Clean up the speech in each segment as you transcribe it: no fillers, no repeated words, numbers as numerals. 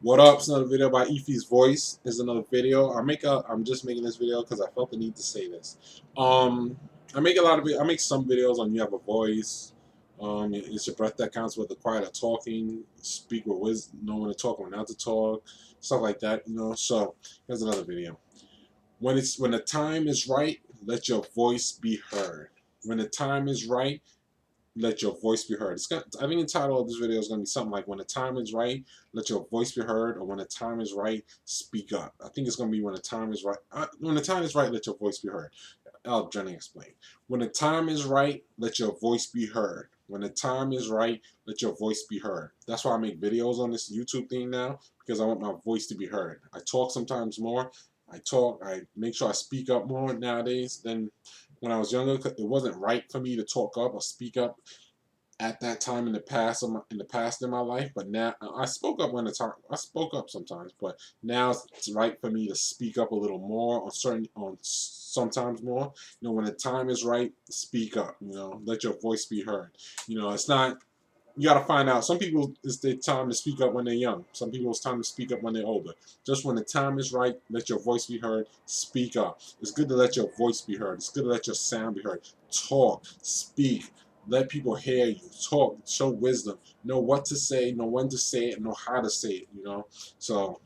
What up? It's another video by Efi's Voice. Is another video. I'm just making this video because I felt the need to say this. I make a lot of I make some videos on you have a voice. It's your breath that counts, whether quiet or talking. Speak with wisdom, know when to talk, when not to talk, stuff like that. So here's another video. When the time is right, let your voice be heard. When the time is right, let your voice be heard. I think the title of this video is going to be something like when the time is right, let your voice be heard, or when the time is right, speak up. I think it's going to be when the time is right. When the time is right, let your voice be heard. I'll gently explain. When the time is right, let your voice be heard. When the time is right, let your voice be heard. That's why I make videos on this YouTube thing now, because I want my voice to be heard. I talk sometimes more. I make sure I speak up more nowadays than when I was younger. It wasn't right for me to talk up or speak up at that time in the past in my life, but now I spoke up when the time I spoke up sometimes, but now it's right for me to speak up a little more on sometimes more. When the time is right, speak up. Let your voice be heard. It's not. You got to find out. Some people it's their time to speak up when they're young. Some people it's time to speak up when they're older. Just when the time is right, let your voice be heard. Speak up. It's good to let your voice be heard. It's good to let your sound be heard. Talk, speak, let people hear you. Talk, show wisdom. Know what to say, know when to say it, know how to say it. So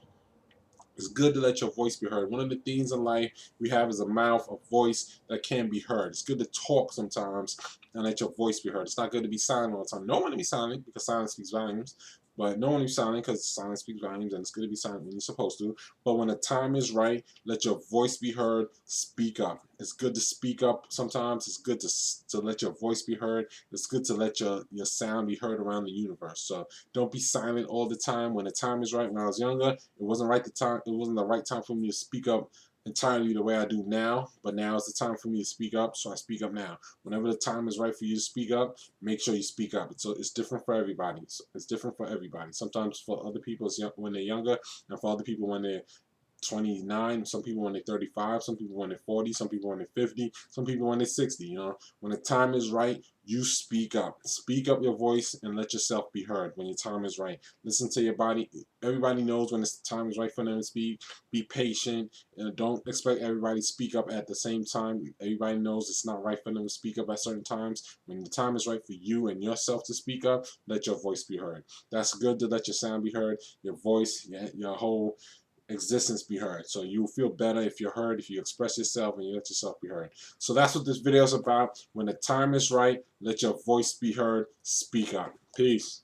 it's good to let your voice be heard. One of the things in life we have is a mouth, a voice that can be heard. It's good to talk sometimes and let your voice be heard. It's not good to be silent all the time. No one to be silent because silence speaks volumes. But no one to be silent because silence speaks volumes, and it's good to be silent when you're supposed to. But when the time is right, let your voice be heard. Speak up. It's good to speak up sometimes. It's good to let your voice be heard. It's good to let your sound be heard around the universe. So don't be silent all the time. When the time is right. When I was younger, it wasn't right the time. It wasn't the right time for me to speak up entirely the way I do now. But now is the time for me to speak up, so I speak up now. Whenever the time is right for you to speak up, make sure you speak up. It's different for everybody. It's different for everybody. Sometimes for other people, it's when they're younger, and for other people when they're 29, some people when they're 35, some people when they're 40, some people when they're 50, some people when they're 60. When the time is right, you speak up. Speak up your voice and let yourself be heard when your time is right. Listen to your body. Everybody knows when the time is right for them to speak. Be patient. Don't expect everybody to speak up at the same time. Everybody knows it's not right for them to speak up at certain times. When the time is right for you and yourself to speak up, let your voice be heard. That's good to let your sound be heard, your voice, your whole existence be heard. So you feel better if you're heard, if you express yourself and you let yourself be heard. So that's what this video is about. When the time is right, let your voice be heard. Speak up. Peace.